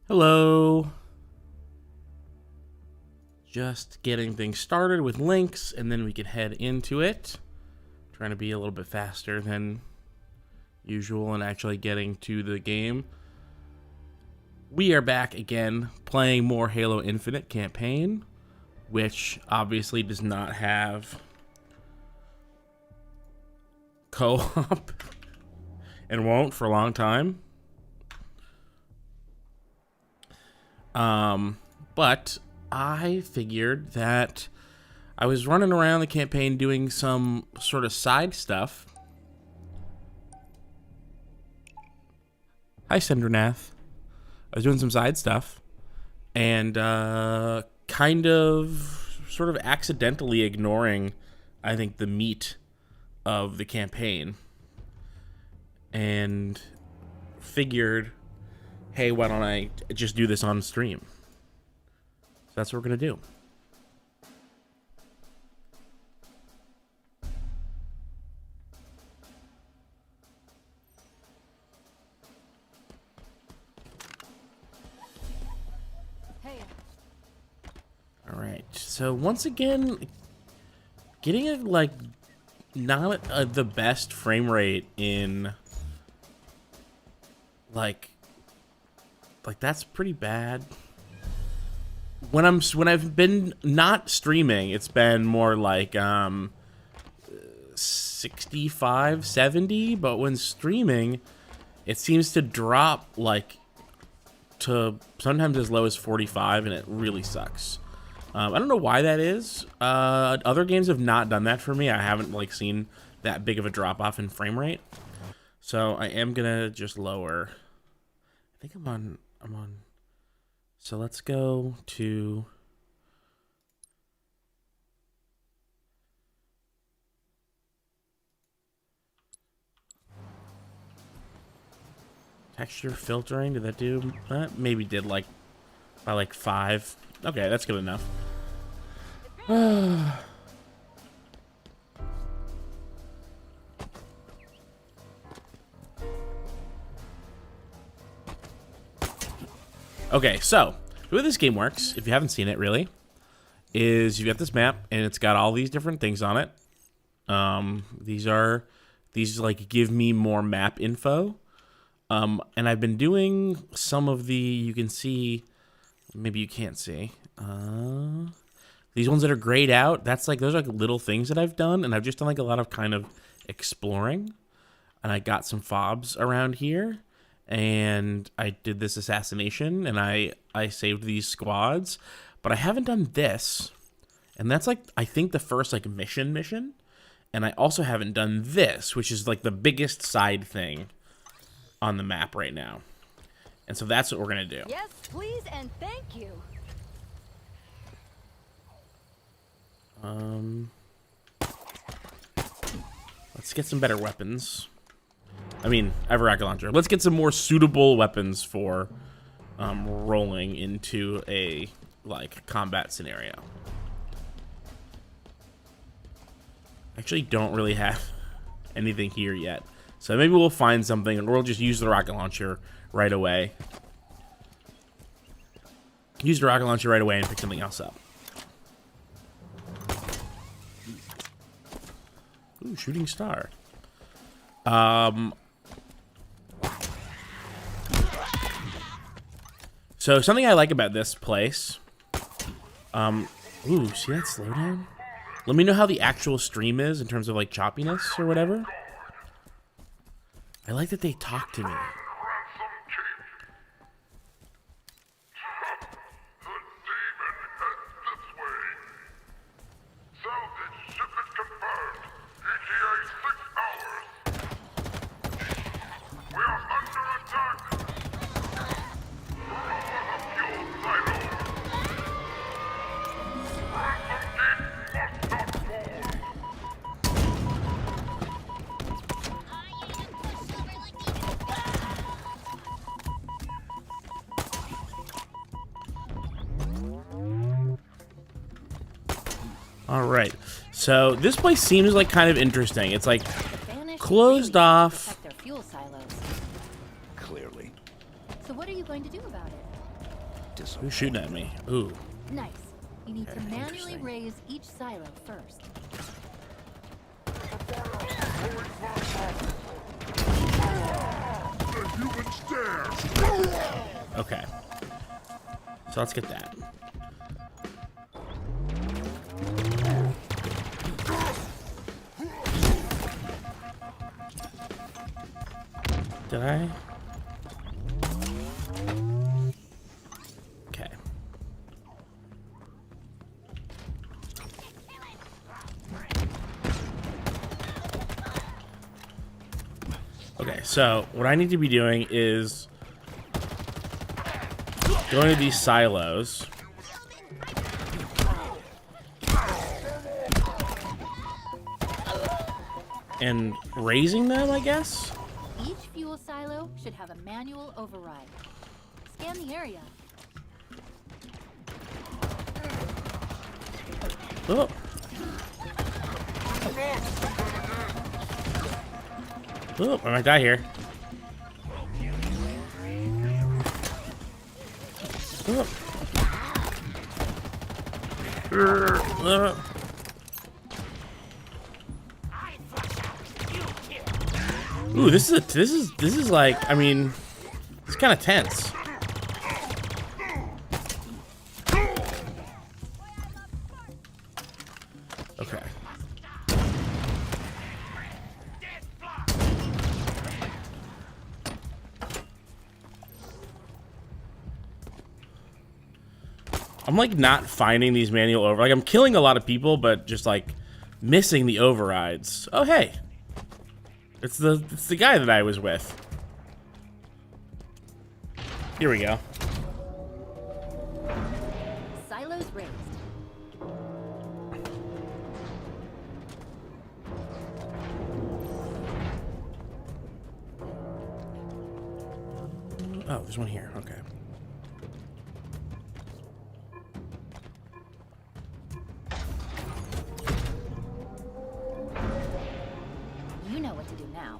Hello. Just getting things started with links, and then we can head into it. Trying to be a little bit faster than usual and actually getting to the game. We are back again, playing more Halo Infinite campaign, which obviously does not have co-op and won't for a long time. But I figured that I was running around the campaign doing some sort of side stuff. Hi, Sendranath. I was doing some side stuff and kind of sort of accidentally ignoring, I think, the meat of the campaign, and figured, hey, why don't I just do this on stream? So that's what we're going to do. Hey. All right. So once again, getting it like not the best frame rate in like that's pretty bad. When I've been not streaming, it's been more like 65, 70, but when streaming, it seems to drop like to sometimes as low as 45, and it really sucks. I don't know why that is. Other games have not done that for me. I haven't like seen that big of a drop off in frame rate. So I am gonna just lower. I think I'm on. So let's go to texture filtering. Did that do that? Maybe did like by like 5. Okay, that's good enough. Okay, so the way this game works, if you haven't seen it really, is you've got this map and it's got all these different things on it. These like give me more map info. And I've been doing some of the, you can see, maybe you can't see, these ones that are grayed out. That's like, those are like little things that I've done, and I've just done like a lot of kind of exploring. And I got some fobs around here, and I did this assassination, and I saved these squads, but I haven't done this. And that's like, I think the first like mission. And I also haven't done this, which is like the biggest side thing on the map right now. And so that's what we're gonna do. Yes, please, and thank you. Let's get some better weapons. I mean, I have a rocket launcher. Let's get some more suitable weapons for rolling into a like combat scenario. Actually, don't really have anything here yet, so maybe we'll find something, and we'll just use the rocket launcher right away. Use the rocket launcher right away and pick something else up. Ooh, shooting star. So something I like about this place, ooh, see that slowdown? Let me know how the actual stream is in terms of like choppiness or whatever. I like that they talk to me. All right, so this place seems like kind of interesting. It's like closed off. Their fuel silos. Clearly. So what are you going to do about it? Who's shooting at me? Ooh. Nice. You need to Okay, manually interesting. raise each silo first. Okay. So let's get that. Did I? Okay. Okay, so what I need to be doing is going to these silos and raising them, I guess? Each fuel silo should have a manual override. Scan the area. Oh. Oh, I might die here. Oh. Ooh, this is like, I mean, it's kind of tense. Okay. I'm like not finding these manual over. Like I'm killing a lot of people, but just like missing the overrides. Oh hey, it's the guy that I was with. Here we go. Silos raised. Oh, there's one here. Okay. You know what to do now.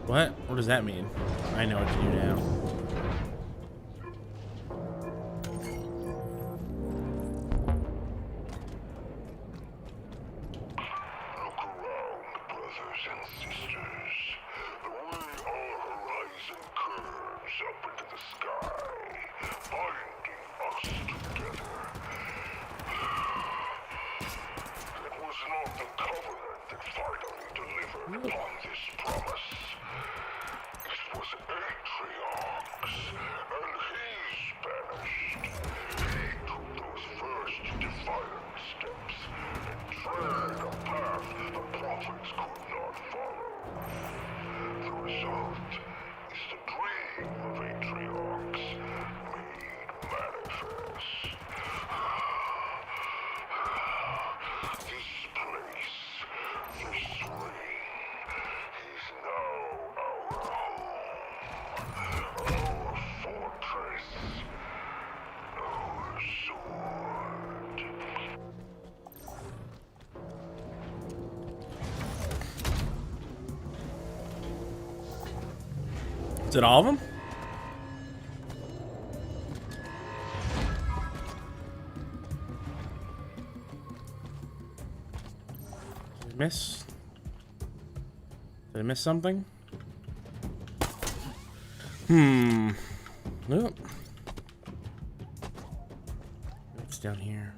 What? What does that mean? I know what to do now. Look around, brothers and sisters. The way our horizon curves up into the sky, binding us together. It was not the Covenant that finally delivered upon this promise. It was Atriox, and he's banished. He took those first defiant steps and tread a path the prophets could not follow. The result is the dream of Atriox made manifest. This place, this ring, is now our home, our fortress, our sword. Is it all of them? Did I miss? Did I miss something? Nope. It's down here.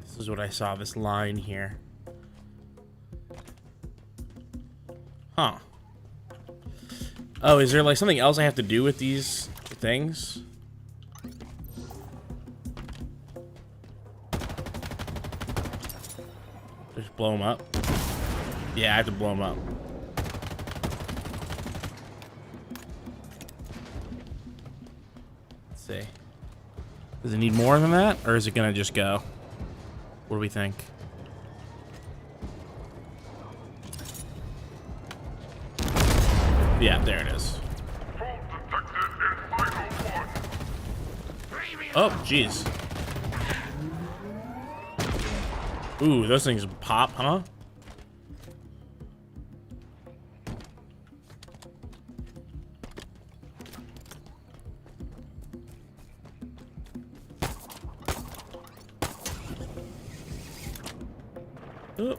This is what I saw, this line here. Huh. Oh, is there like something else I have to do with these things? Just blow them up? Yeah, I have to blow them up. Let's see. Does it need more than that? Or is it gonna just go? What do we think? Yeah, there it is. Oh, jeez. Ooh, those things pop, huh? Oh.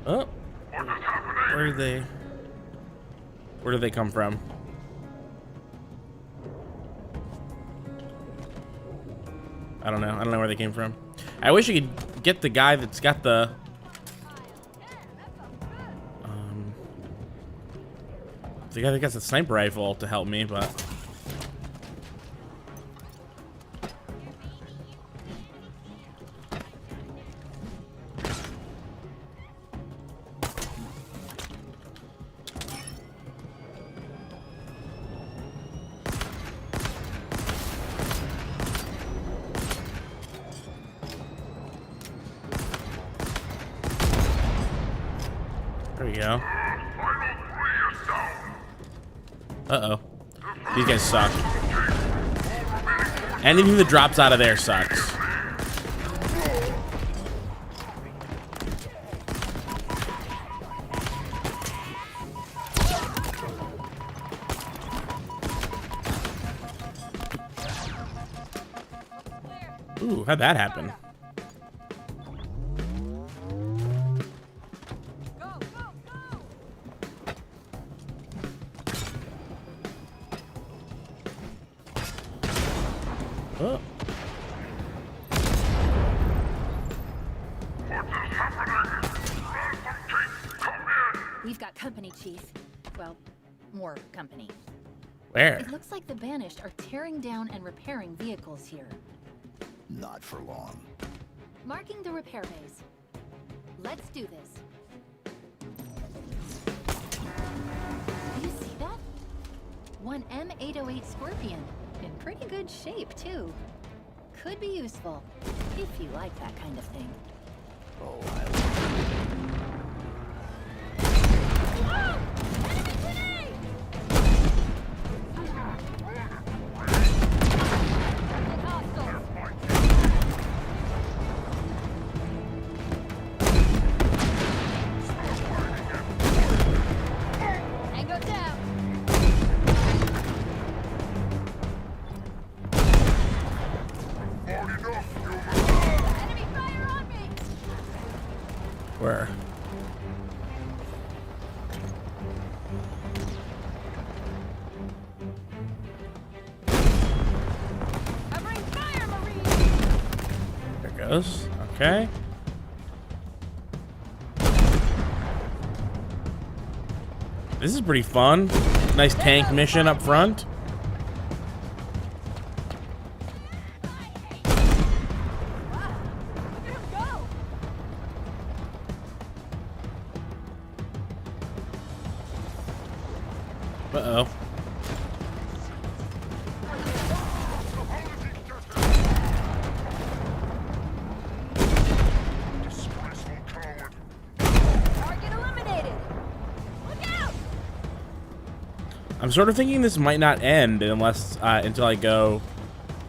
Oh, where did they? Where did they come from? I don't know. I don't know where they came from. I wish I could get the guy that's got the. The guy that got the sniper rifle to help me, but. There we go. Uh-oh. These guys suck. Anything that drops out of there sucks. Ooh, how'd that happen? Oh. We've got company, Chief. Well, more company. Where? It looks like the Banished are tearing down and repairing vehicles here. Not for long. Marking the repair bays. Let's do this. Do you see that? One M808 Scorpion. In pretty good shape, too. Could be useful, if you like that kind of thing. Oh, Ah! Enemy grenade! Hostiles. Tango down. Enemy fire on me! Where? Covering fire, Marine! There it goes. Okay. This is pretty fun. Nice tank mission up front. Uh-oh. Disgraceful coward. Target eliminated! Look out! I'm sort of thinking this might not end unless until I go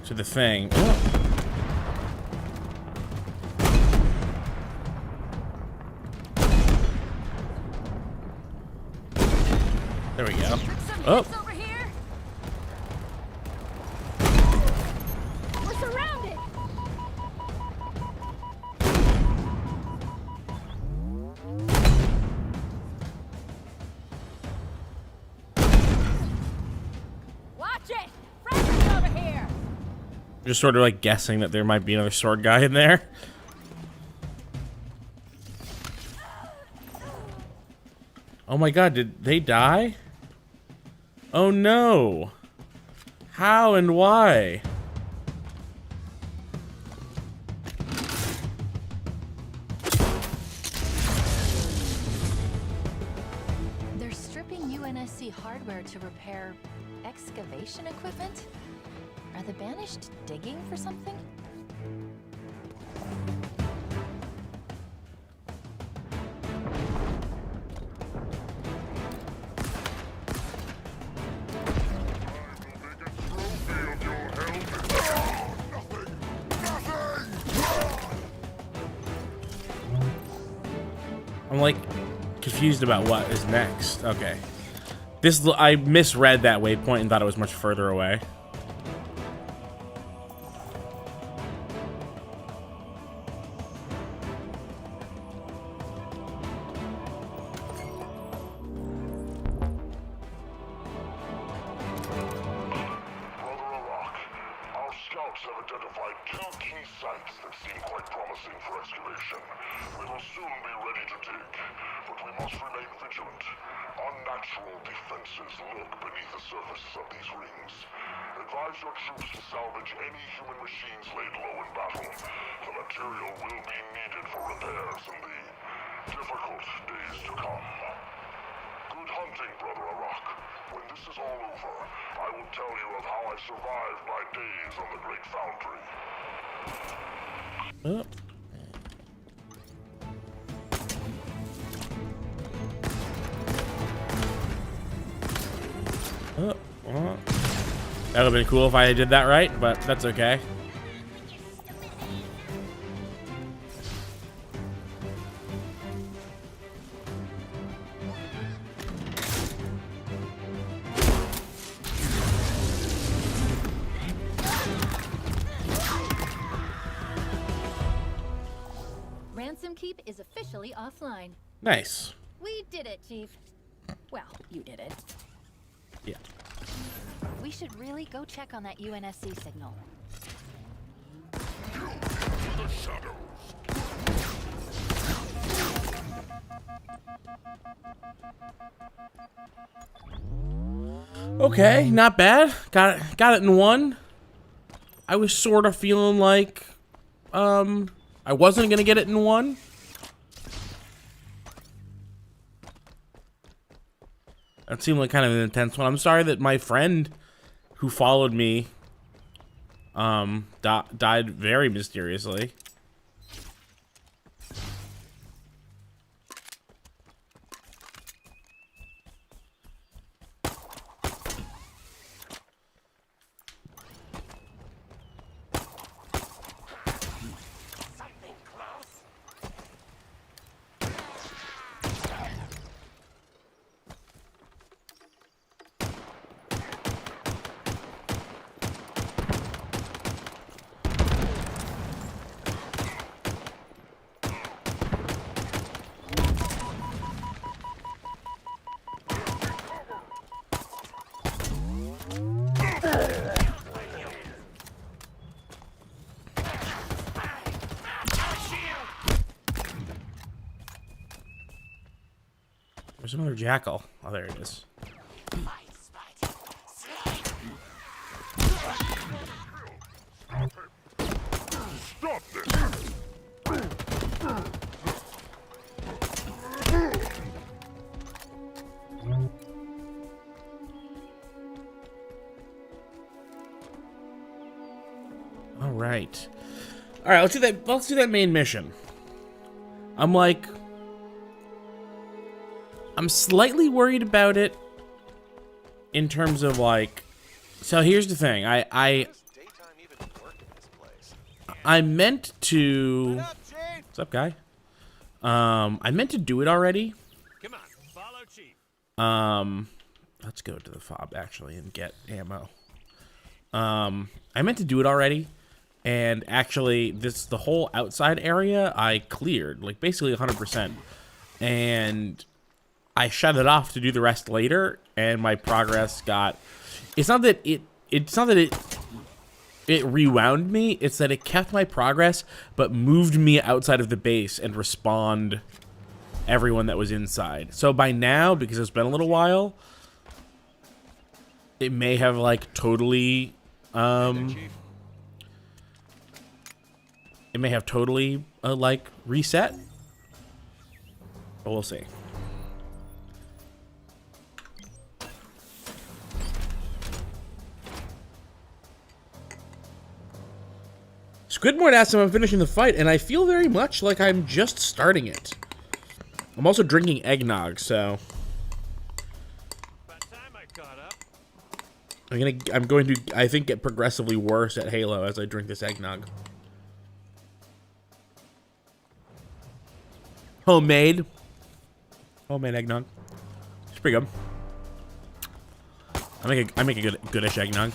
to the thing. Oh. There we go. Oh, Over here! We're surrounded! Watch it! Friendly's over here! just sort of like guessing that there might be another sword guy in there. Oh my god, did they die? Oh no! How and why? They're stripping UNSC hardware to repair excavation equipment? Are the Banished digging for something? I'm like confused about what is next. Okay. I misread that waypoint and thought it was much further away. Oh. Oh, well. That would have been cool if I did that right, but that's okay. Ransom Keep is officially offline. Nice. We did it, Chief. Well, you did it. Yeah. We should really go check on that UNSC signal. The shadows. Okay, not bad. Got it in one. I was sort of feeling like I wasn't gonna get it in one. That seemed like kind of an intense one. I'm sorry that my friend who followed me died very mysteriously. There's another jackal. Oh, there it is. Stop this! All right. All right, let's do that. Let's do that main mission. I'm slightly worried about it in terms of like. So here's the thing. I meant to. What's up, guy? I meant to do it already. Come on, follow Chief. Let's go to the fob actually and get ammo. I meant to do it already, and actually, the whole outside area I cleared, like basically 100%, and I shut it off to do the rest later, and my progress got. It's not that it rewound me. It's that it kept my progress, but moved me outside of the base and respawned everyone that was inside. So by now, because it's been a little while, it may have like totally. It may have totally like reset, but we'll see. Squidmore asks him I'm finishing the fight, and I feel very much like I'm just starting it. I'm also drinking eggnog, so By the time I caught up, I'm going to I think get progressively worse at Halo as I drink this eggnog. Homemade. Homemade eggnog. It's pretty good. I make a goodish eggnog.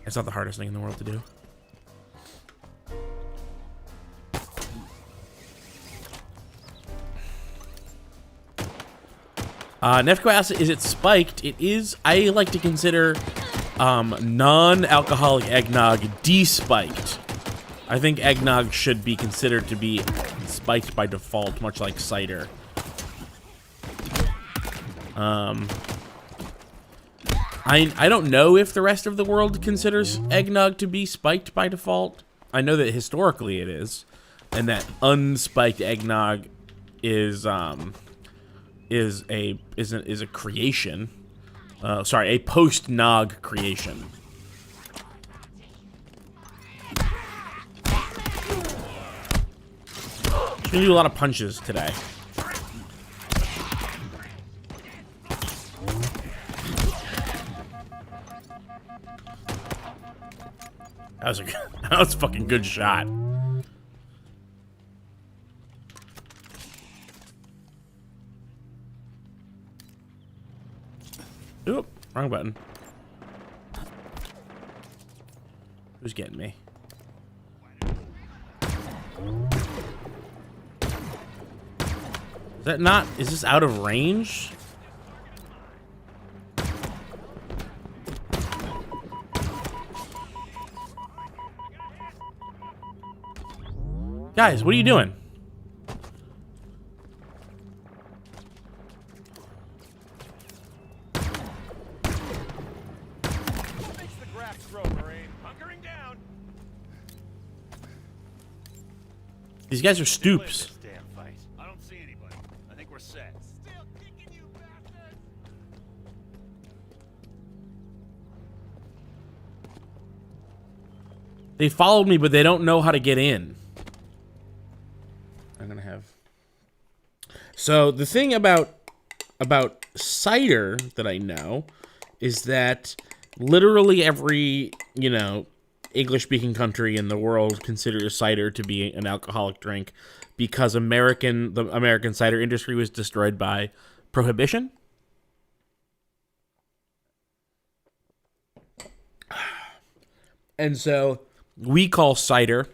It's not the hardest thing in the world to do. Nefco acid, is it spiked? It is. I like to consider non-alcoholic eggnog despiked. I think eggnog should be considered to be spiked by default, much like cider. I don't know if the rest of the world considers eggnog to be spiked by default. I know that historically it is, and that unspiked eggnog is a creation. Sorry, a post-nog creation. I'm gonna do a lot of punches today. That was a fucking good shot. Oop, wrong button. Who's getting me? Is that not? Is this out of range? Guys, what are you doing? Makes the grass grow, Marine. Hunkering down. These guys are stoops. Damn fight. I don't see anybody. I think we're set. Still kicking you, bastards. They followed me, but they don't know how to get in. I'm gonna have. So the thing about cider that I know is that literally every, you know, English-speaking country in the world considers cider to be an alcoholic drink because the American cider industry was destroyed by prohibition. And so we call cider,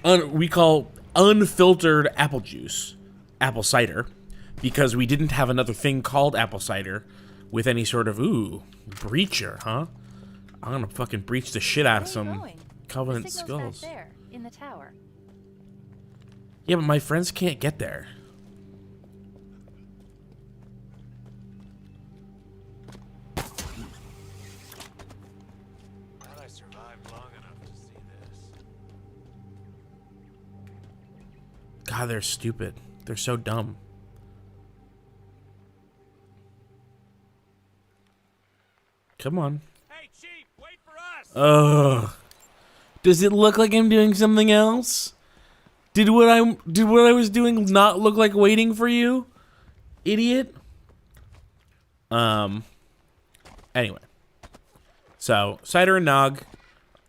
we call unfiltered apple juice apple cider because we didn't have another thing called apple cider with any sort of, ooh, breacher, huh? I'm gonna fucking breach the shit out of some Covenant skulls. Back there, in the tower. Yeah, but my friends can't get there. Glad I survived long enough to see this. God, they're stupid. They're so dumb. Come on. Hey, Chief, wait for us. Ugh. Does it look like I'm doing something else? Did what I was doing not look like waiting for you? Idiot. Anyway. So, cider and nog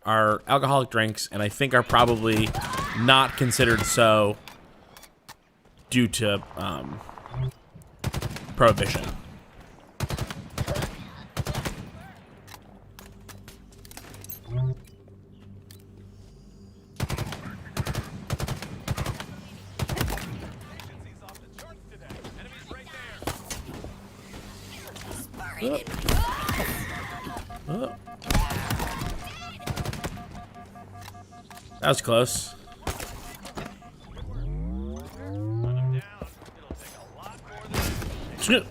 are alcoholic drinks, and I think are probably not considered so due to prohibition. Oh. That was close. Shit.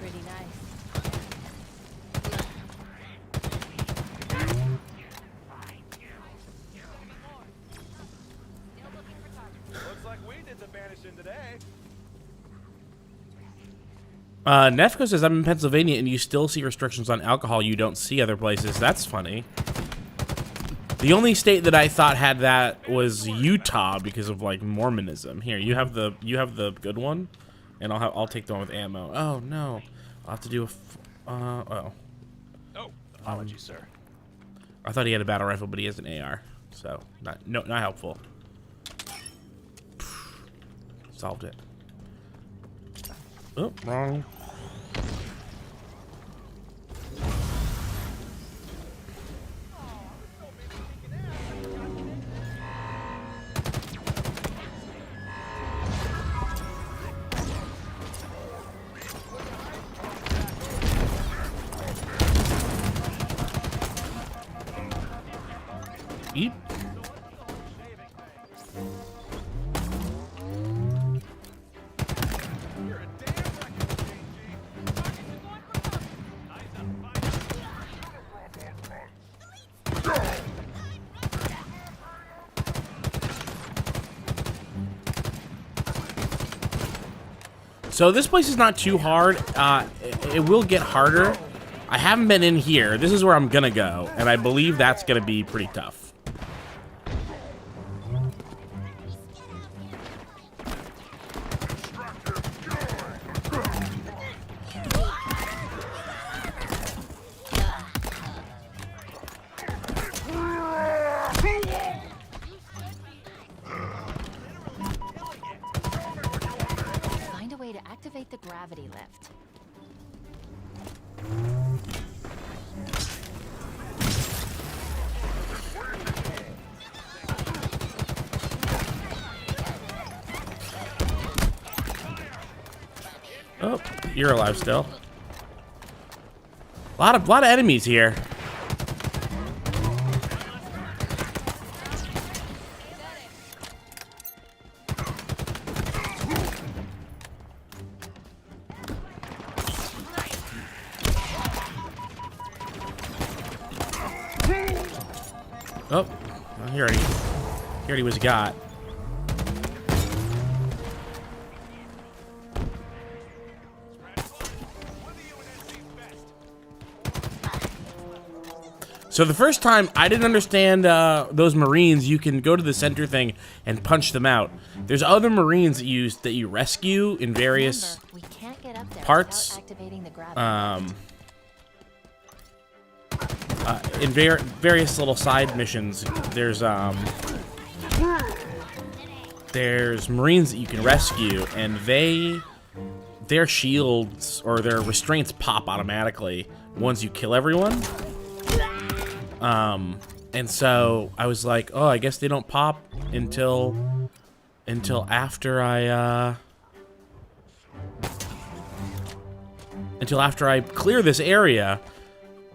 Pretty nice. Looks like we did the vanishing today. Nefco says, I'm in Pennsylvania and you still see restrictions on alcohol you don't see other places. That's funny. The only state that I thought had that was Utah because of like Mormonism. Here, you have the good one, and I'll take the one with ammo. Oh no, I'll have to do a. Oh, apologies, sir. I thought he had a battle rifle, but he has an AR, so not helpful. Solved it. Oh, wrong. Eat. So this place is not too hard. It will get harder. I haven't been in here. This is where I'm gonna go, and I believe that's gonna be pretty tough. Find a way to activate the gravity lift. Oh, you're alive still. A lot of enemies here. Oh, he already was got. So the first time, I didn't understand those Marines. You can go to the center thing and punch them out. There's other Marines that you rescue in various Remember, we can't get up there parts. without activating the gravity lift. In various little side missions. There's Marines that you can rescue, and their shields or their restraints pop automatically once you kill everyone. And so I was like, oh, I guess they don't pop until after I clear this area.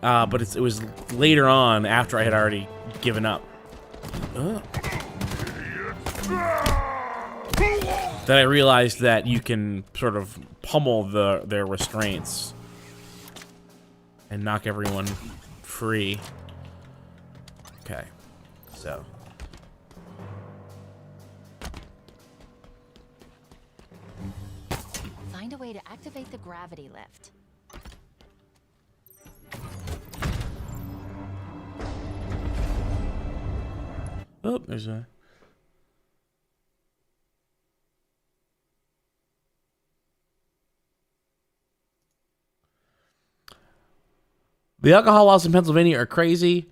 But it was later on after I had already given up. That I realized that you can sort of pummel their restraints and knock everyone free. Okay, so. Find a way to activate the gravity lift. Oh, there's a. The alcohol laws in Pennsylvania are crazy.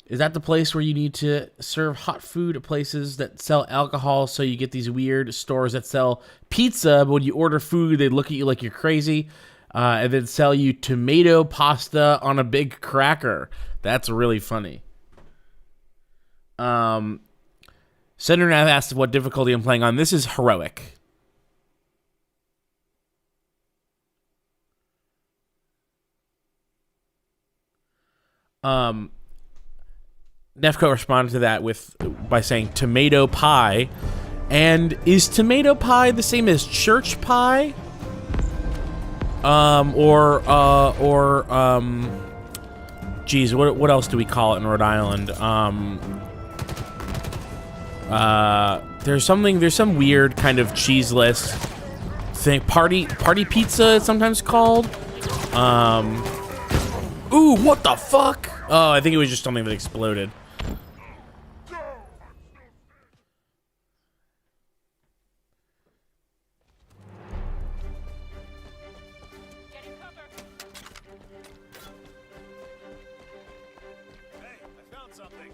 Is that the place where you need to serve hot food at places that sell alcohol, so you get these weird stores that sell pizza, but when you order food, they look at you like you're crazy, and then sell you tomato pasta on a big cracker? That's really funny. Senator Nav asked what difficulty I'm playing on. This is heroic. Nefco responded to that by saying tomato pie. And is tomato pie the same as church pie? Geez, what else do we call it in Rhode Island? There's some weird kind of cheeseless thing. Party pizza, it's sometimes called. Ooh, what the fuck? Oh, I think it was just something that exploded. Hey, I found something.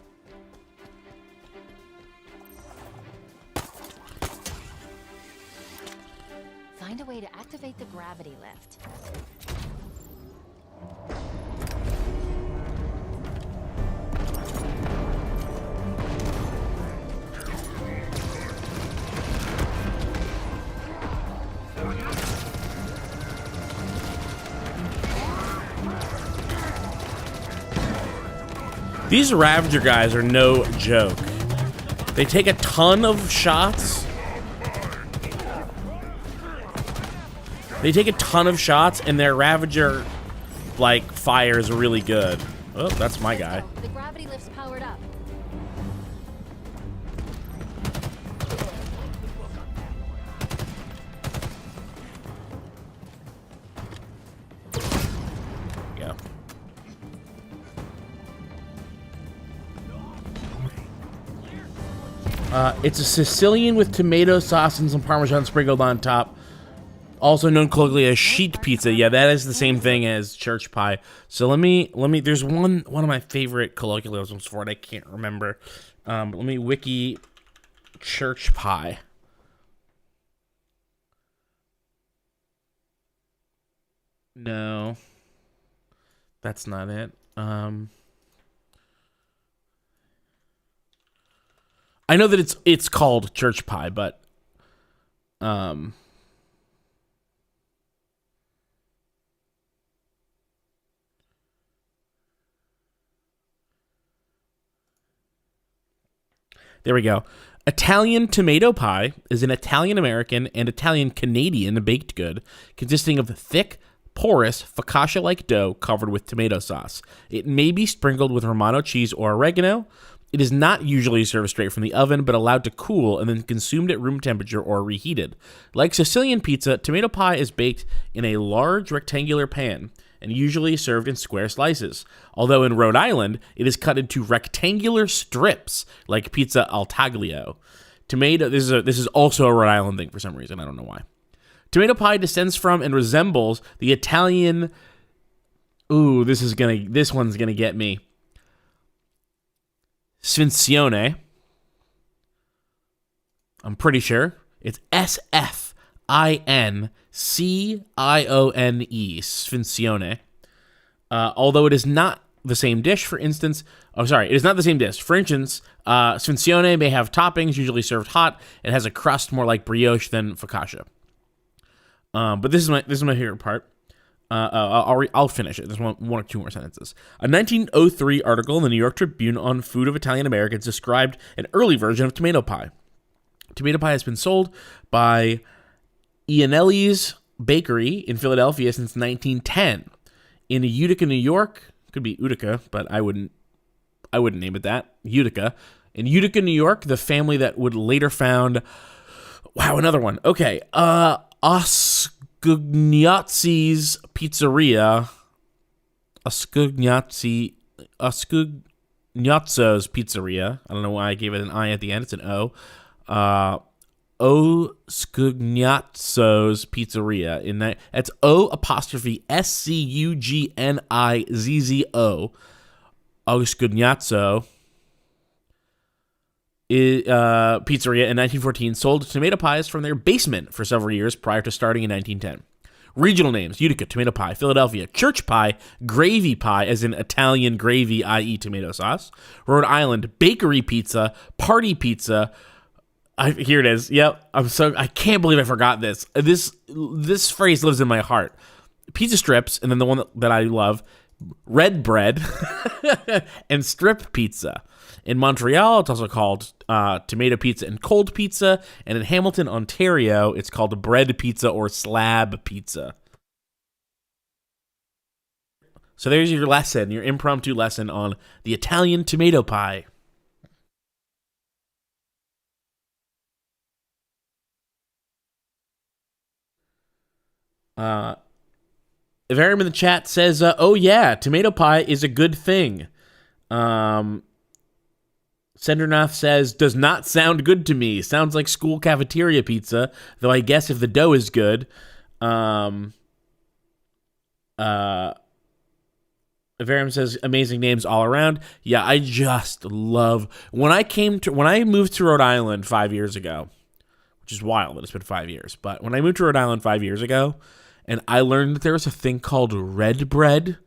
Find a way to activate the gravity lift. These Ravager guys are no joke. They take a ton of shots. They take a ton of shots, and their Ravager, like, fire is really good. Oh, that's my guy. The gravity lift's powered up. Yeah. It's a Sicilian with tomato sauce and some Parmesan sprinkled on top. Also known colloquially as sheet pizza. Yeah, that is the same thing as church pie. So let me. There's one of my favorite colloquialisms for it. I can't remember. Let me wiki church pie. No, that's not it. I know that it's called church pie, but there we go. Italian tomato pie is an Italian-American and Italian-Canadian baked good consisting of thick, porous, focaccia-like dough covered with tomato sauce. It may be sprinkled with Romano cheese or oregano. It is not usually served straight from the oven, but allowed to cool and then consumed at room temperature or reheated. Like Sicilian pizza, tomato pie is baked in a large rectangular pan and usually served in square slices. Although in Rhode Island, it is cut into rectangular strips like pizza al taglio. This is also a Rhode Island thing for some reason. I don't know why. Tomato pie descends from and resembles the Italian. Ooh, this one's gonna get me. Sfinzione. I'm pretty sure it's Sfincione. Sfinzione. Although it is not the same dish, for instance. Oh, sorry, it is not the same dish. For instance, Sfinzione may have toppings, usually served hot. It has a crust more like brioche than focaccia. But this is my favorite part. I'll finish it. There's one or two more sentences. A 1903 article in the New York Tribune on food of Italian Americans described an early version of tomato pie. Tomato pie has been sold by Iannelli's Bakery in Philadelphia since 1910. In Utica, New York, could be Utica, but I wouldn't name it that. Utica. In Utica, New York, the family that would later found. Wow, another one. Okay, Ascugnazi's Pizzeria. Ascugnazzo's Pizzeria. I don't know why I gave it an I at the end. It's an O. Scugnazzo's Pizzeria. That's O apostrophe Scugnizzo. Scugnazzo Pizzeria in 1914 sold tomato pies from their basement for several years prior to starting in 1910. Regional names: Utica, tomato pie; Philadelphia, church pie; gravy pie, as in Italian gravy, i.e. tomato sauce; Rhode Island, bakery pizza; party pizza. Here it is. Yep. I can't believe I forgot this. This phrase lives in my heart. Pizza strips, and then the one that I love, red bread, and strip pizza. In Montreal, it's also called tomato pizza and cold pizza. And in Hamilton, Ontario, it's called bread pizza or slab pizza. So there's your lesson, your impromptu lesson on the Italian tomato pie. Ivarium in the chat says, oh yeah, tomato pie is a good thing. Sendernath says, does not sound good to me. Sounds like school cafeteria pizza, though I guess if the dough is good. Ivarium says, amazing names all around. Yeah, I just love... When I moved to Rhode Island 5 years ago, which is wild that it's been 5 years, but when I moved to Rhode Island 5 years ago, and I learned that there was a thing called red bread,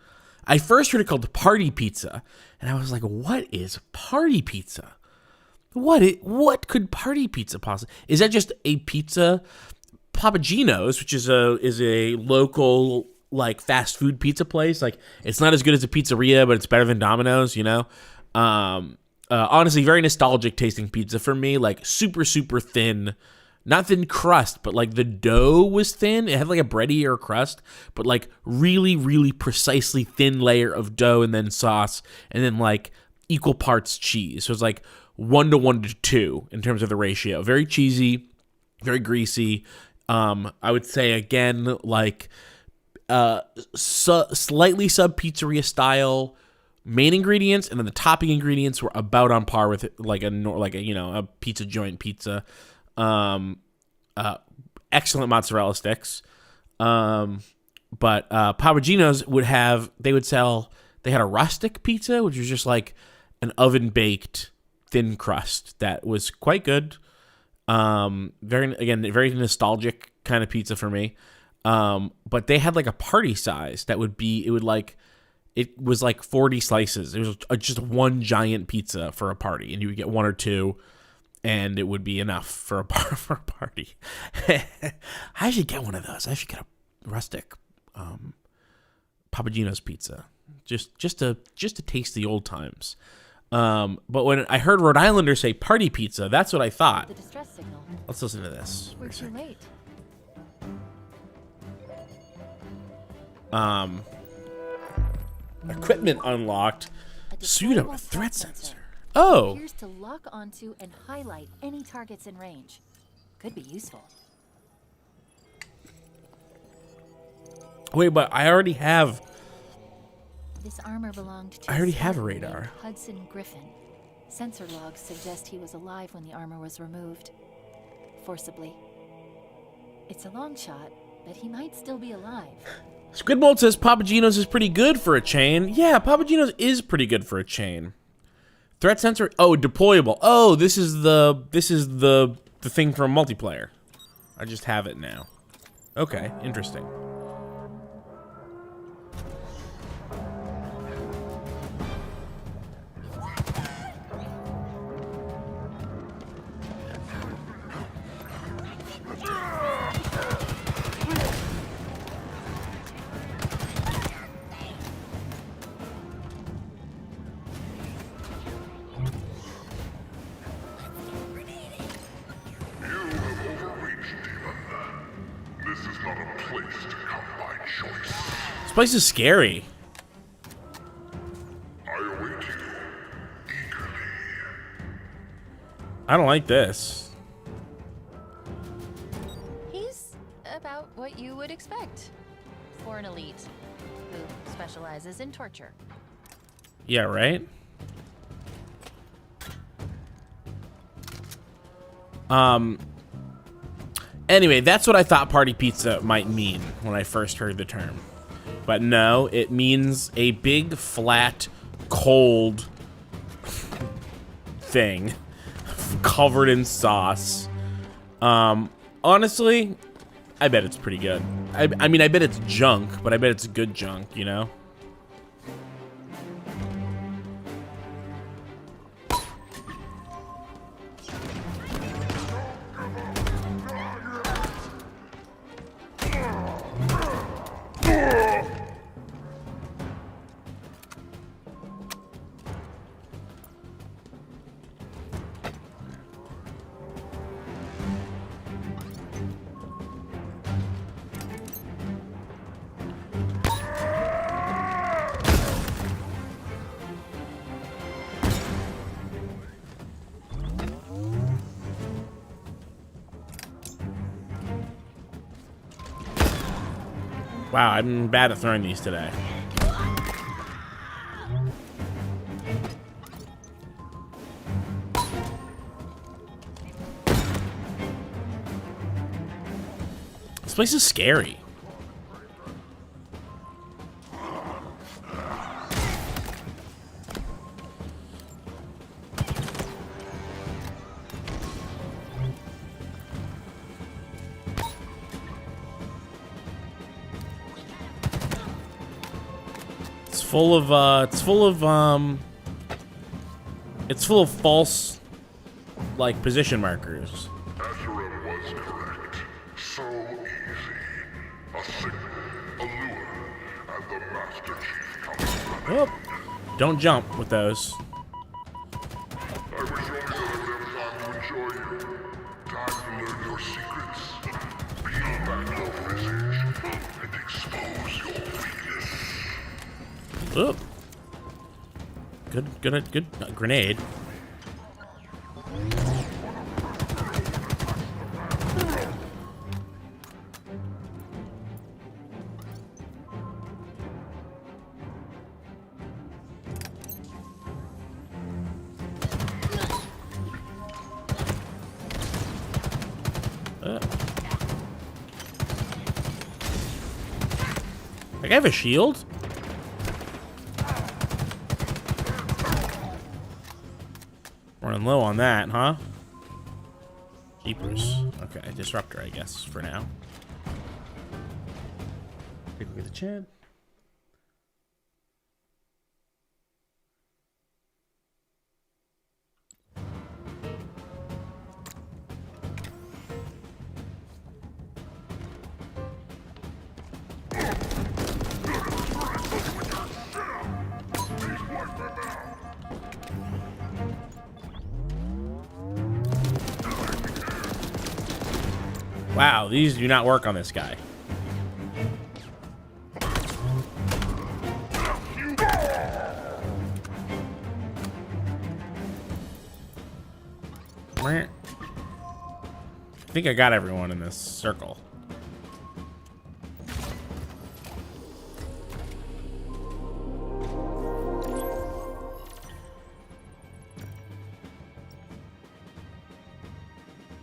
I first heard it called party pizza, and I was like, what is party pizza? What could party pizza possibly... Is that just a pizza? Papa Gino's, which is a local like fast food pizza place. Like, it's not as good as a pizzeria, but it's better than Domino's, you know? Honestly, very nostalgic tasting pizza for me. Like, super, super thin. Not thin crust, but like the dough was thin. It had like a breadier crust, but like really, really precisely thin layer of dough and then sauce and then like equal parts cheese. So it's like 1 to 1 to 2 in terms of the ratio. Very cheesy, very greasy. I would say again, like slightly sub pizzeria style main ingredients, and then the topping ingredients were about on par with like a pizza joint pizza. Excellent mozzarella sticks. But Papa Gino's they had a rustic pizza, which was just like an oven baked thin crust that was quite good. Very nostalgic kind of pizza for me. But they had like a party size that it was like 40 slices. It was just one giant pizza for a party, and you would get 1 or 2, and it would be enough for a party. I should get one of those. I should get a rustic Papa Gino's pizza, just to taste the old times. But when I heard Rhode Islanders say party pizza, that's what I thought. The distress signal. Let's listen to this. We're too late. Equipment unlocked. A Pseudo deployable threat sensor. It Oh, appears to lock onto and highlight any targets in range. Could be useful. wait, but I already have. This armor belonged to I already a have a soldier radar. named Hudson Griffin. Sensor logs suggest he was alive when the armor was removed. Forcibly. It's a long shot, but he might still be alive. Squidbolt says Papa Gino's is pretty good for a chain. Yeah, Papa Gino's is pretty good for a chain. Threat sensor. Oh, deployable. Oh, this is the thing from multiplayer. I just have it now. Okay, interesting. This is not a place to come by choice. This place is scary. I await you eagerly. I don't like this. He's about what you would expect for an elite who specializes in torture. Yeah, right? Anyway, that's what I thought party pizza might mean when I first heard the term. But no, it means a big, flat, cold thing covered in sauce. Honestly, I bet it's pretty good. I mean, I bet it's junk, but I bet it's good junk, you know? Wow, I'm bad at throwing these today. This place is scary. It's full of false, like, position markers. Azrael was correct. So easy. A signal, a lure, and the Master Chief comes running. Oh, don't jump with those. I wish only that I would have time to enjoy you. Time to learn your secrets. Peel back your visage and expose your weakness. Oh. Good grenade. Like, I have a shield? Running low on that, huh? Jeepers. Okay, disruptor, I guess, for now. Take a look at the chat. Wow, these do not work on this guy. I think I got everyone in this circle.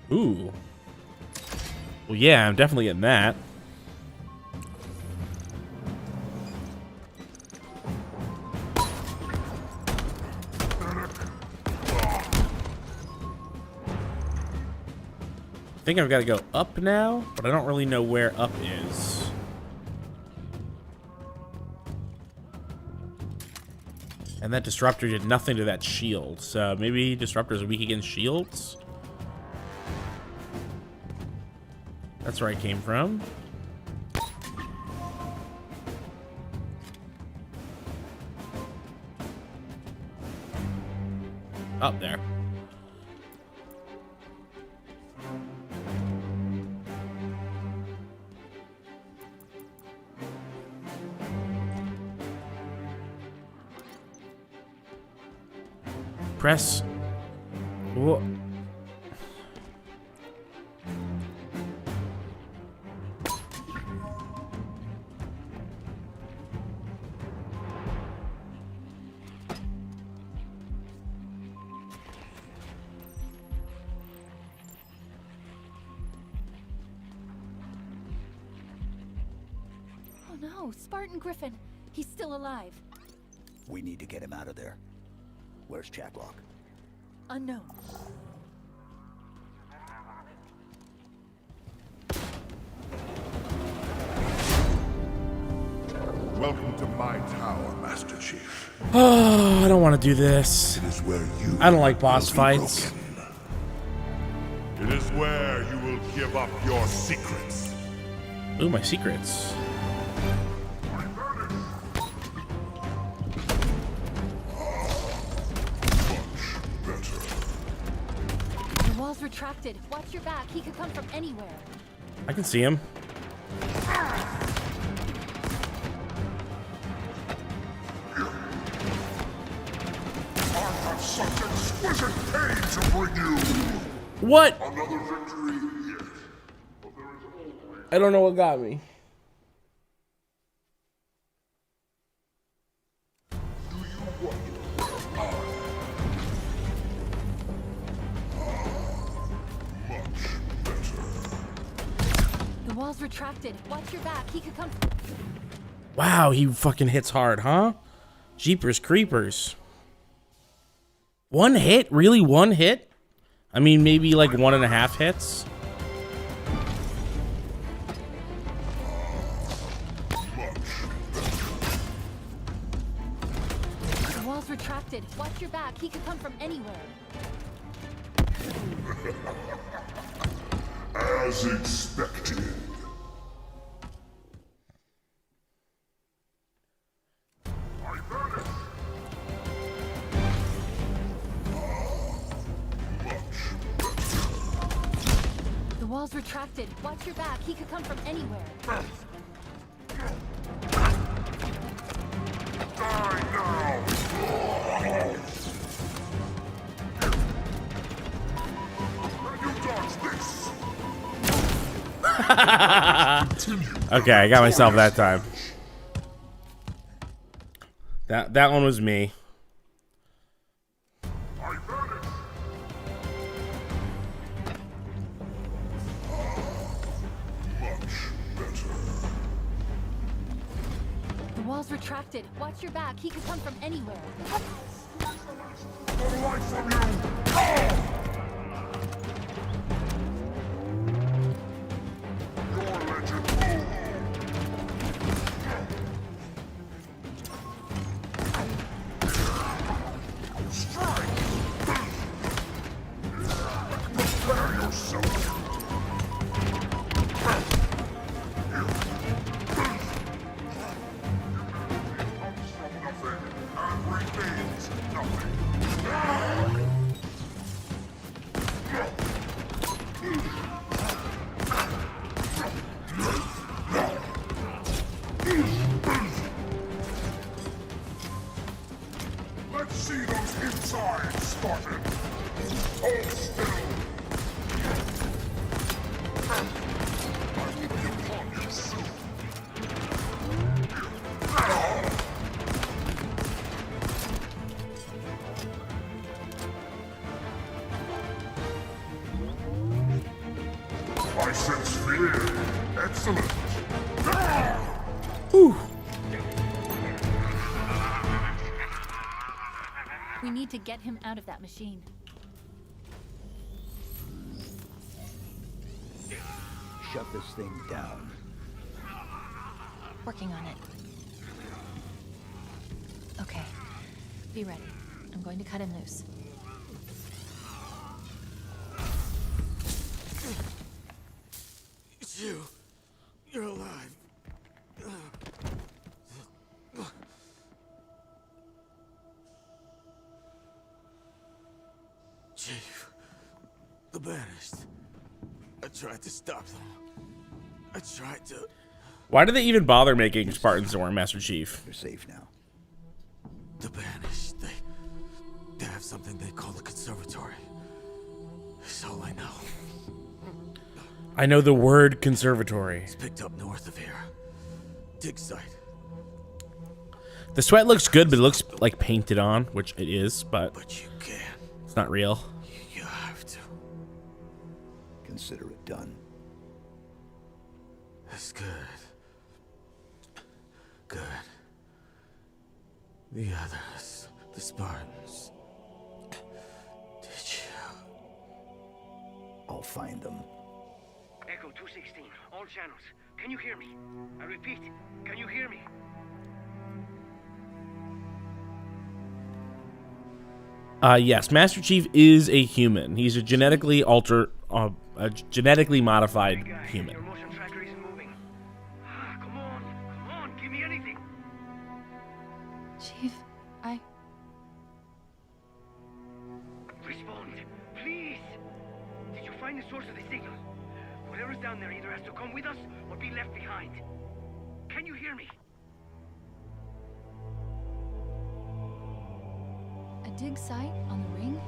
Ooh. Well, yeah, I'm definitely getting that. I think I've got to go up now, but I don't really know where up is. And that disruptor did nothing to that shield, so maybe disruptors are weak against shields? That's where I came from. Up there. Press. Whoa. Oh no, Spartan Griffin. He's still alive. We need to get him out of there. Where's Chatlock? Unknown. Welcome to my tower, Master Chief. Oh, I don't want to do this. It is where you I don't like boss will be fights. broken. It is where you will give up your secrets. Ooh, my secrets. The wall's retracted. Watch your back. He could come from anywhere. I can see him. I have such exquisite pain to bring you. What? Another victory, yes. But there is always I don't know what got me. wall's retracted. Watch your back. He could come. Wow, he fucking hits hard, huh? Jeepers creepers. One hit? Really, one hit? I mean, maybe like 1.5 hits. The wall's retracted. Watch your back. He could come from anywhere. As expected. The wall's retracted. Watch your back. He could come from anywhere. Die now! You dodge this! Okay, I got myself that time. That one was me. I vanish! Much better. The wall's retracted. Watch your back. He could come from anywhere. The life from you! Your legend. Strike! Prepare yourself! Nothing and remains nothing. Let's see those insides, Spartan! Hold still! I will be upon you soon! I sense fear! Excellent! We need to get him out of that machine. Shut this thing down. Working on it. Okay. Be ready. I'm going to cut him loose. It's you. You're alive. Chief. The Banished. I tried to stop them. I tried to... Why do they even bother making Spartans or Master Chief? You're safe now. The Banished. They have something they call the Conservatory. That's all I know. I know the word conservatory. It's picked up north of here. Dig site. The sweat looks good, but it looks like painted on, which it is, but But you can. it's not real. You have to. Consider it done. That's good. Good. The others, the Spartans. Did you? I'll find them. Echo 216, all channels. Can you hear me? I repeat, can you hear me? Yes, Master Chief is a human. He's a genetically modified Your human. motion tracker isn't moving. Come on, give me anything. Chief, Respond, please. Did you find the source of the signal? Whatever's down there either has to come with us or be left behind. Can you hear me? A dig site on the ring?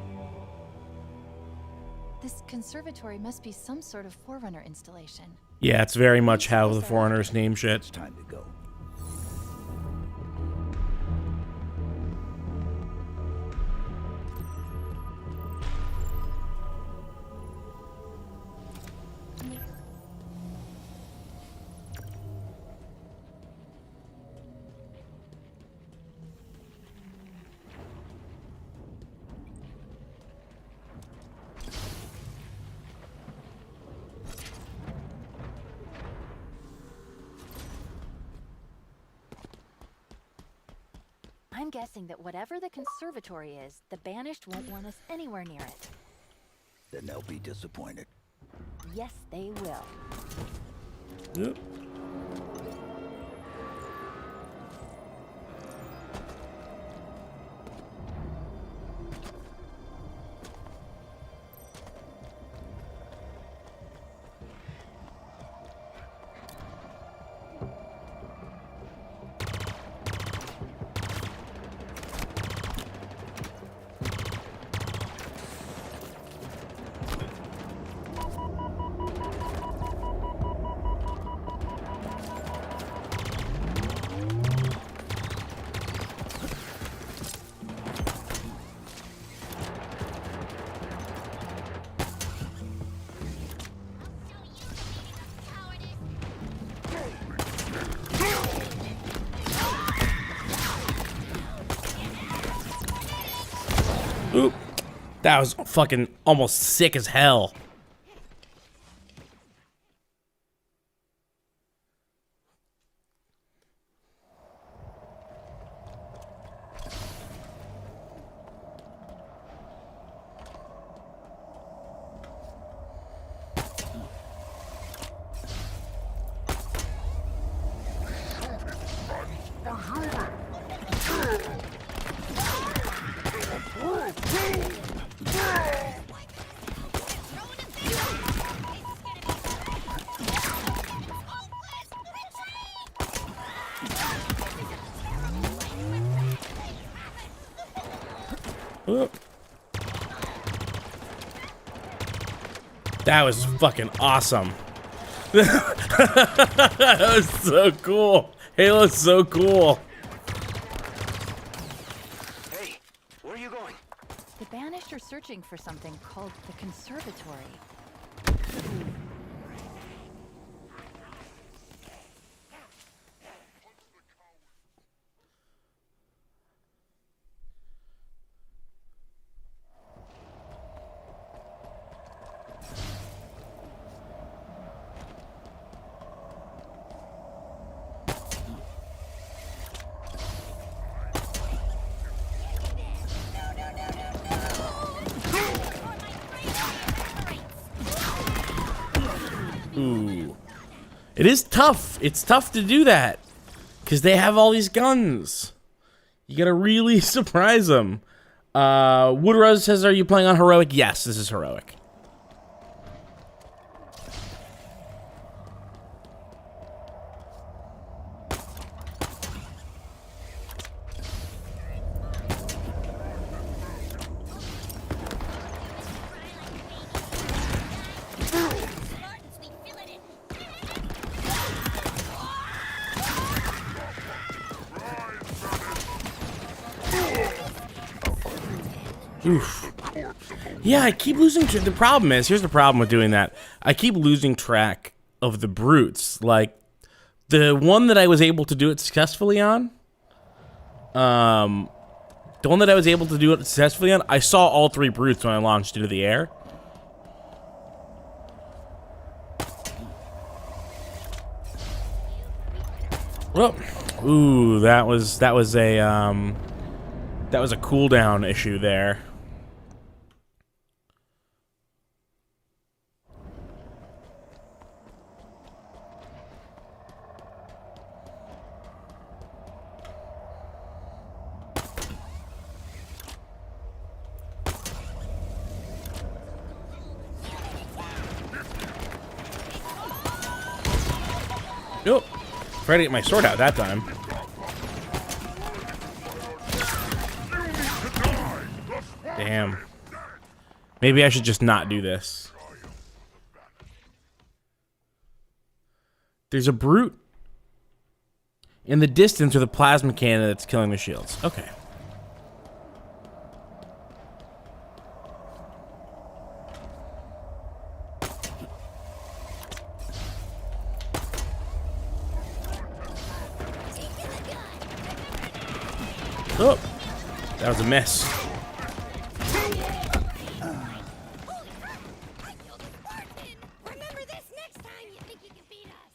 This conservatory must be some sort of Forerunner installation. Yeah, it's very much how the Foreigners name shit. It's time to go. I'm guessing that whatever the conservatory is, the Banished won't want us anywhere near it. Then they'll be disappointed. Yes, they will. Yep. Oop. That was fucking almost sick as hell. Oop. That was fucking awesome. That was so cool. Halo's so cool. Hey, where are you going? The Banished are searching for something called the conservatory. Ooh. It is tough. It's tough to do that. Because they have all these guns. You gotta really surprise them. Woodrose says, are you playing on heroic? Yes, this is heroic. Oof. Yeah, I keep losing the problem is, here's the problem with doing that. I keep losing track of the brutes. Like, the one that I was able to do it successfully on, I saw all three brutes when I launched into the air. Well, ooh, that was a cooldown issue there. Nope. Tried to get my sword out that time. Damn. Maybe I should just not do this. There's a brute in the distance with a plasma cannon that's killing the shields. Okay. Oh, that was a miss. Remember this next time you think you can beat us.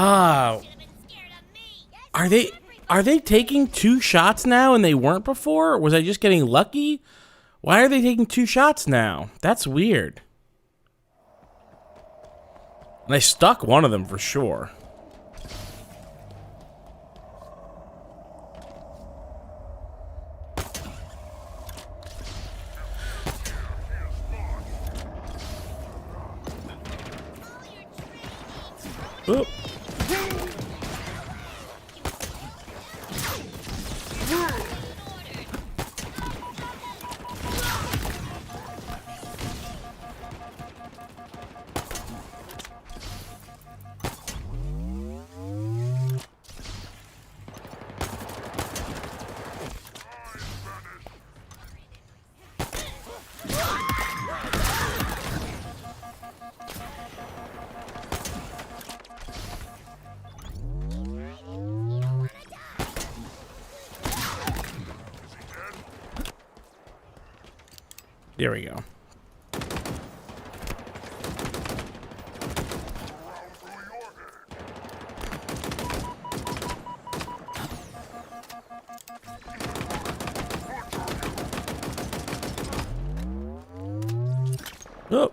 Ah, are they taking 2 shots now and they weren't before? Or was I just getting lucky? Why are they taking 2 shots now? That's weird. And I stuck one of them for sure. Oop. There we go. Oh.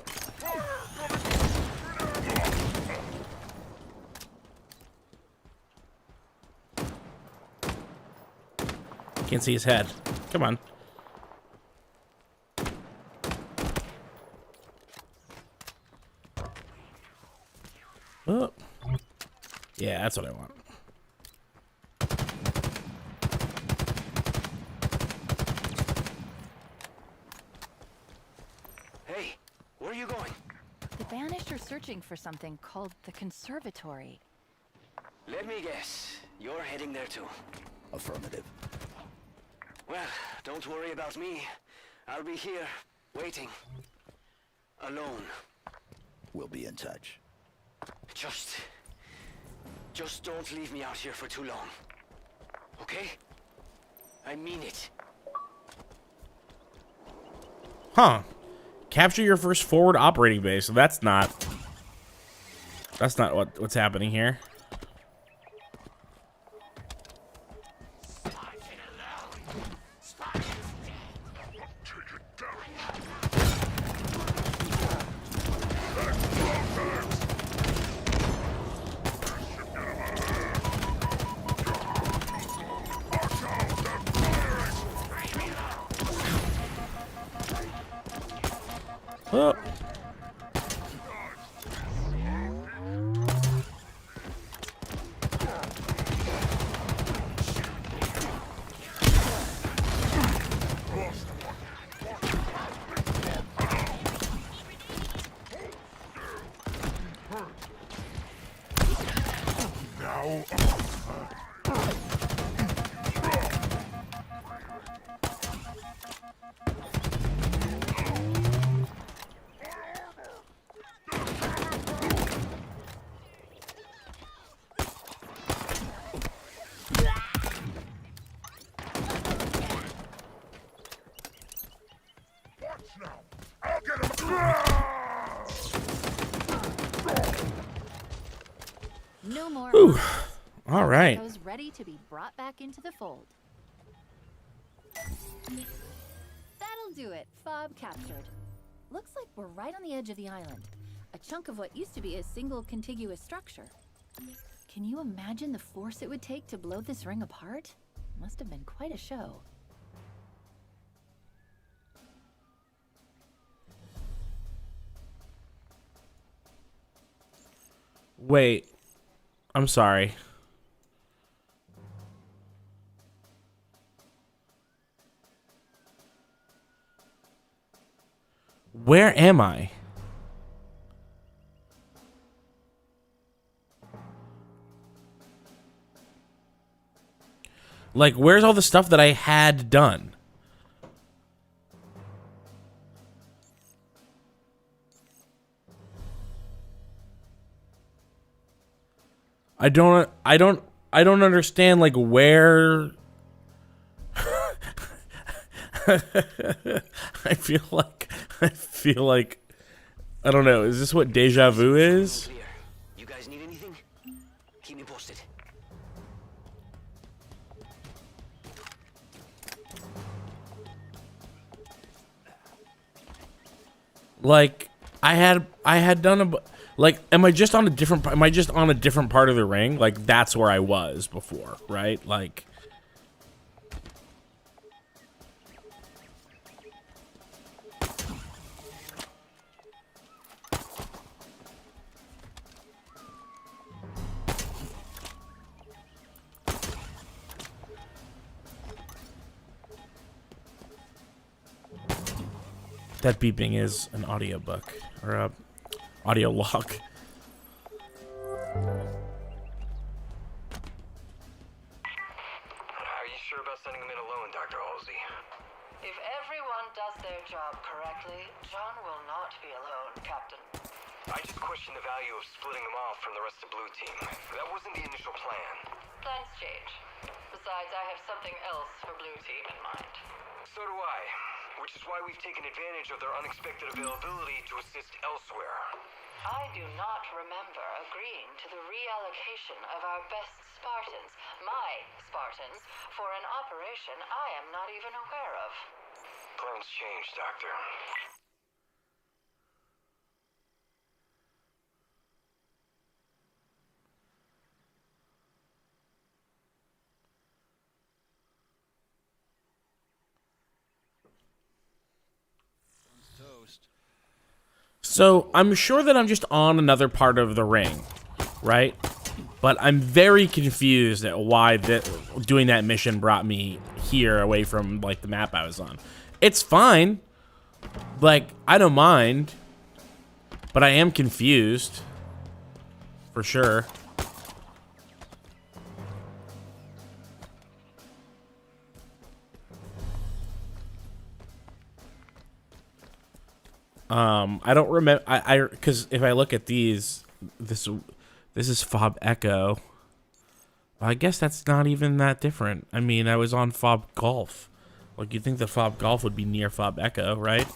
Can't see his head. Come on. Oh. Yeah, that's what I want. Hey, where are you going? The Banished are searching for something called the Conservatory. Let me guess. You're heading there too. Affirmative. Well, don't worry about me. I'll be here, waiting. Alone. We'll be in touch. Just don't leave me out here for too long. Okay? I mean it. Huh. Capture your first forward operating base. So that's not what's happening here. Oh. No more. Whew. All right. Those ready to be brought back into the fold. That'll do it. Fob captured. Looks like we're right on the edge of the island. A chunk of what used to be a single contiguous structure. Can you imagine the force it would take to blow this ring apart? Must have been quite a show. Wait. I'm sorry. Where am I? Like, where's all the stuff that I had done? I don't understand, like, where. I feel like I don't know. Is this what deja vu is? You guys need anything? Like, I had done a, like, am I just on a different part of the ring? Like, that's where I was before, right? Like, that beeping is an audiobook or a audio log. Are you sure about sending him in alone, Dr. Halsey? If everyone does their job correctly, John will not be alone, Captain. I just question the value of splitting him off from the rest of Blue Team. That wasn't the initial plan. Plans change. Besides, I have something else for Blue Team in mind. So do I, which is why we've taken advantage of their unexpected availability to assist elsewhere. I do not remember agreeing to the reallocation of our best Spartans, my Spartans, for an operation I am not even aware of. Plans change, Doctor. So I'm sure that I'm just on another part of the ring, right? But I'm very confused at why doing that mission brought me here away from, like, the map I was on. It's fine. Like, I don't mind. But I am confused. For sure. I don't remember. Because if I look at these, this is Fob Echo. I guess that's not even that different. I mean, I was on Fob Golf. Like, you'd think the Fob Golf would be near Fob Echo, right?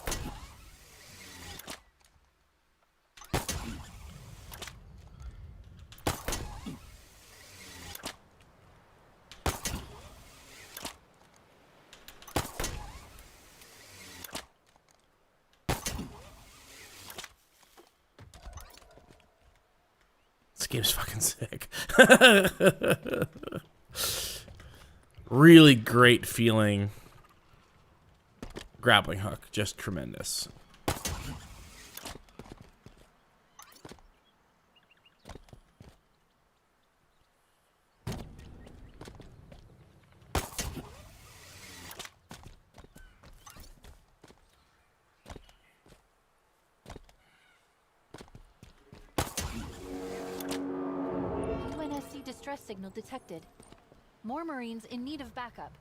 This game's fucking sick. Really great feeling. Grappling hook, just tremendous. UNSC distress signal detected. More Marines in need of backup.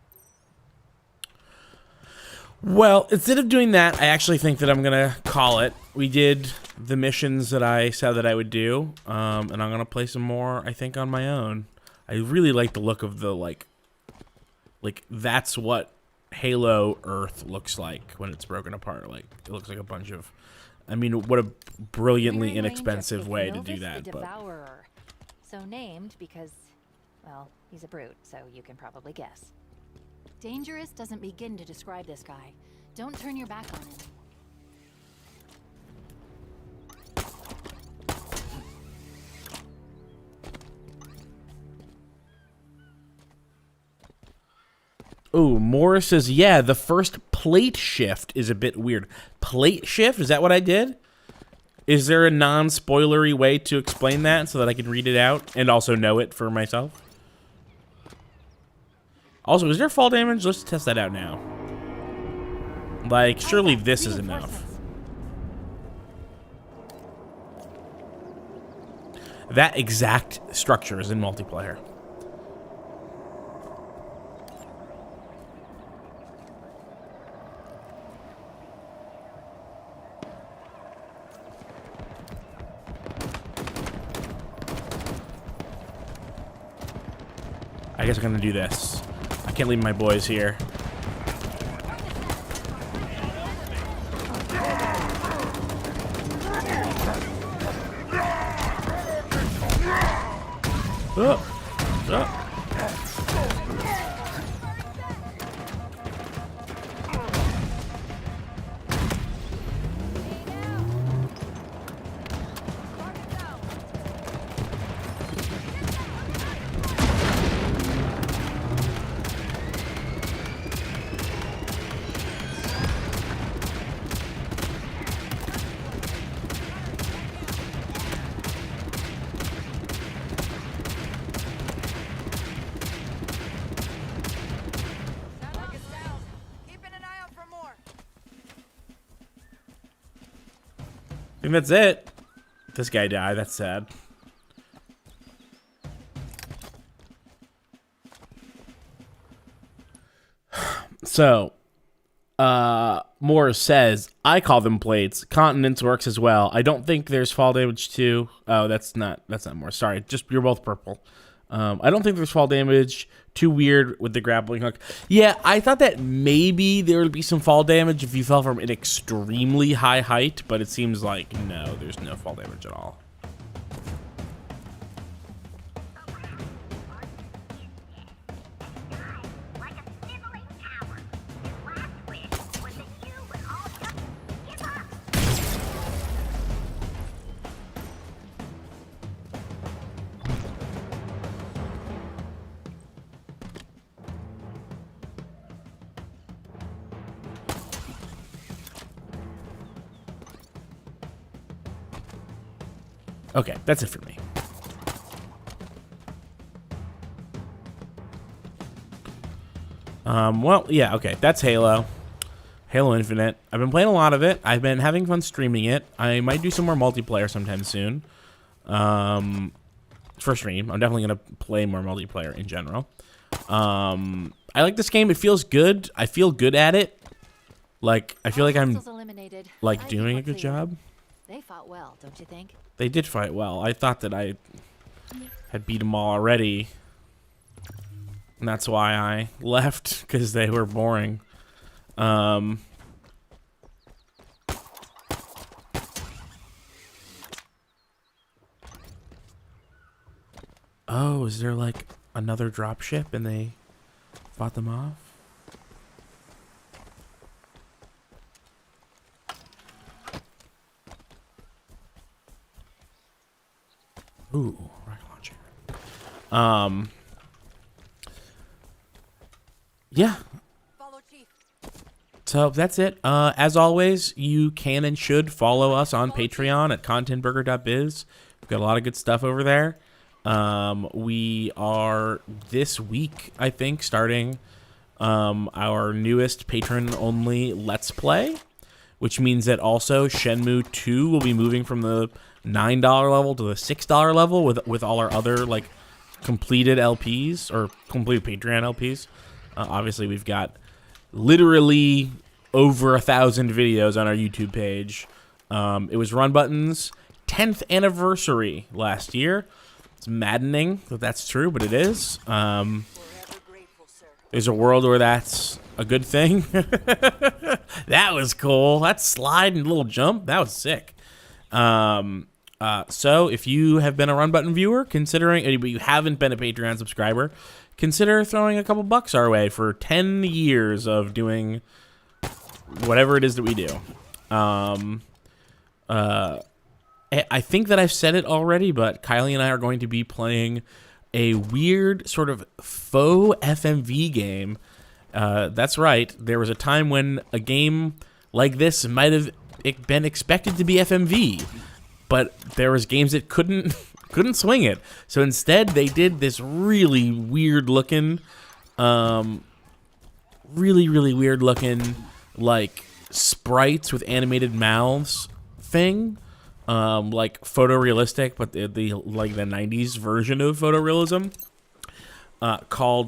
Well, instead of doing that, I actually think that I'm gonna call it. We did the missions that I said that I would do, and I'm gonna play some more, I think, on my own. I really like the look of the, like that's what Halo Earth looks like when it's broken apart. Like, it looks like a bunch of, I mean, what a brilliantly inexpensive way to do that. The But Devourer. So named because, well, he's a brute, so you can probably guess. Dangerous doesn't begin to describe this guy. Don't turn your back on him. ooh, Morris says, yeah, the first plate shift is a bit weird. Plate shift? Is that what I did? Is there a non-spoilery way to explain that so that I can read it out and also know it for myself? Also, is there fall damage? Let's test that out now. Like, surely this is enough. That exact structure is in multiplayer. I guess I'm gonna do this. I can't leave my boys here. Oh. Oh. I think that's it. This guy died. That's sad. So, Moore says, I call them plates. Continents works as well. I don't think there's fall damage too. Oh, that's not Moore. Sorry, just you're both purple. I don't think there's fall damage. Too weird with the grappling hook. Yeah, I thought that maybe there would be some fall damage if you fell from an extremely high height, but it seems like no, there's no fall damage at all. Okay, that's it for me. Well, yeah, okay, that's Halo. Halo Infinite. I've been playing a lot of it. I've been having fun streaming it. I might do some more multiplayer sometime soon. For stream. I'm definitely going to play more multiplayer in general. I like this game. It feels good. I feel good at it. Like, I feel like I'm, like, doing a good job. They fought well, don't you think? They did fight well. I thought that I had beat them all already. And that's why I left, because they were boring. Oh, is there like another dropship and they fought them off? Ooh, rocket launcher. Yeah. So that's it. As always, you can and should follow us on Patreon at contentburger.biz. We've got a lot of good stuff over there. We are this week, I think, starting our newest patron-only Let's Play, which means that also Shenmue 2 will be moving from the $9 level to the $6 level with all our other like completed LPs or complete Patreon LPs. Obviously, we've got literally over 1,000 videos on our YouTube page. It was Run Button's 10th anniversary last year. It's maddening that that's true, but it is. There's a world where that's a good thing. That was cool. That slide and little jump, that was sick. So if you have been a Run Button viewer, but you haven't been a Patreon subscriber, consider throwing a couple bucks our way for 10 years of doing whatever it is that we do. I think that I've said it already, but Kylie and I are going to be playing a weird sort of faux FMV game. That's right. There was a time when a game like this might have been expected to be FMV, but there was games that couldn't swing it. So instead, they did this really weird looking, like sprites with animated mouths thing, like photorealistic, but the like the 90s version of photorealism, called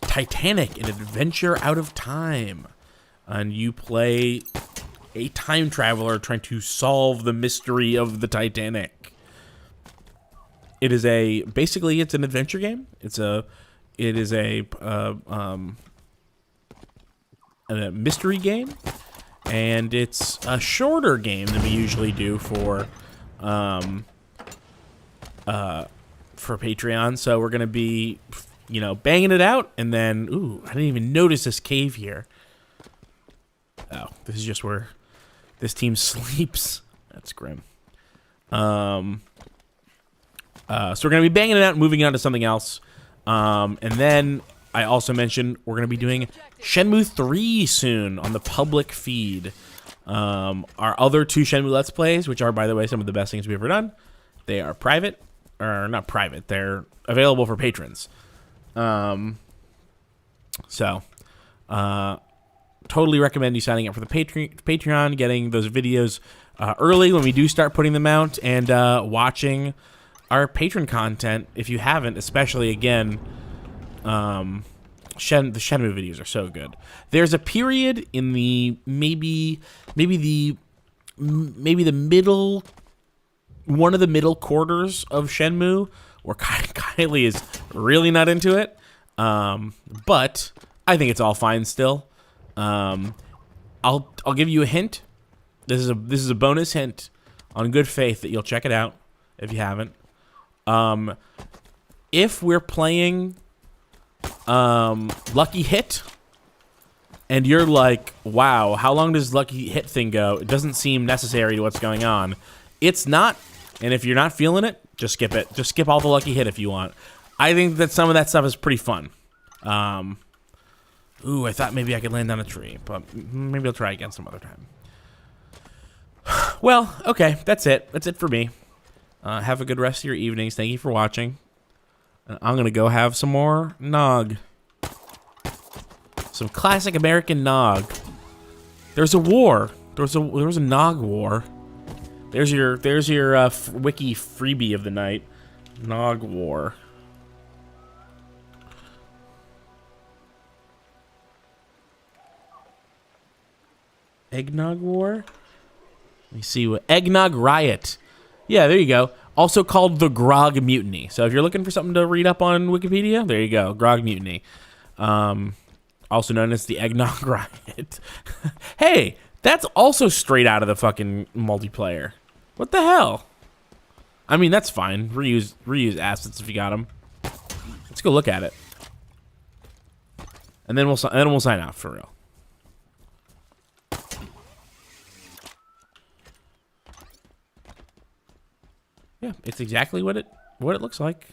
Titanic: An Adventure Out of Time, and you play a time traveler trying to solve the mystery of the Titanic. It is basically it's an adventure game. It is a mystery game, and it's a shorter game than we usually do for Patreon. So we're gonna be, banging it out, and then I didn't even notice this cave here. Oh, this is just where this team sleeps. That's grim. So we're going to be banging it out and moving on to something else. And then I also mentioned we're going to be doing Shenmue 3 soon on the public feed. Our other two Shenmue Let's Plays, which are, by the way, some of the best things we've ever done, they are private. Or not private. They're available for patrons. totally recommend you signing up for the Patreon, getting those videos early when we do start putting them out, and watching our patron content if you haven't, especially again. The Shenmue videos are so good. There's a period in the maybe the middle, one of the middle quarters of Shenmue where Kylie is really not into it, but I think it's all fine still. I'll give you a hint. This is a bonus hint on good faith that you'll check it out if you haven't. If we're playing Lucky Hit and you're like, wow, how long does Lucky Hit thing go? It doesn't seem necessary to what's going on. It's not, and if you're not feeling it, just skip it. Just skip all the Lucky Hit if you want. I think that some of that stuff is pretty fun. Ooh, I thought maybe I could land on a tree, but maybe I'll try again some other time. Well, okay, that's it. That's it for me. Have a good rest of your evenings. Thank you for watching. I'm gonna go have some more nog. Some classic American nog. There's a war. There was a nog war. There's your wiki freebie of the night. Nog war. Eggnog war? Let me see what Eggnog Riot. Yeah, there you go. Also called the Grog Mutiny. So if you're looking for something to read up on Wikipedia, there you go. Grog Mutiny. Also known as the Eggnog Riot. Hey, that's also straight out of the fucking multiplayer. What the hell? I mean, that's fine. Reuse assets if you got them. Let's go look at it. And then we'll sign off for real. Yeah, it's exactly what it looks like.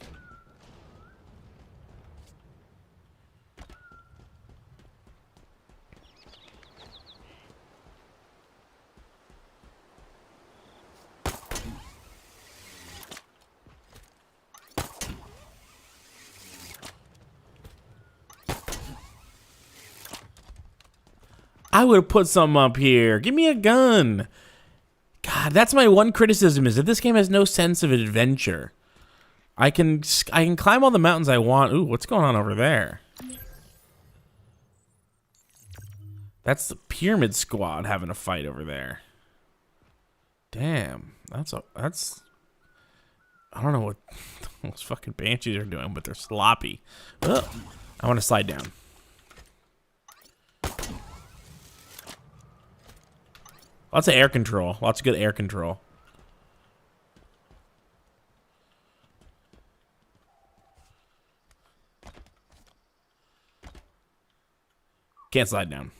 I would have put something up here. Give me a gun. God, that's my one criticism, is that this game has no sense of adventure. I can climb all the mountains I want. Ooh, what's going on over there? That's the Pyramid Squad having a fight over there. Damn, that's I don't know what those fucking banshees are doing, but they're sloppy. Ugh. I want to slide down. Lots of air control. Lots of good air control. Can't slide down.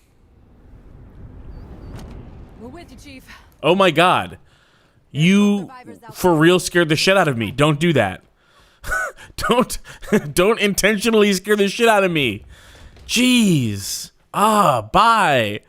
We're with you, Chief. Oh my God. You for real scared the shit out of me. Don't do that. Don't intentionally scare the shit out of me. Jeez. Bye.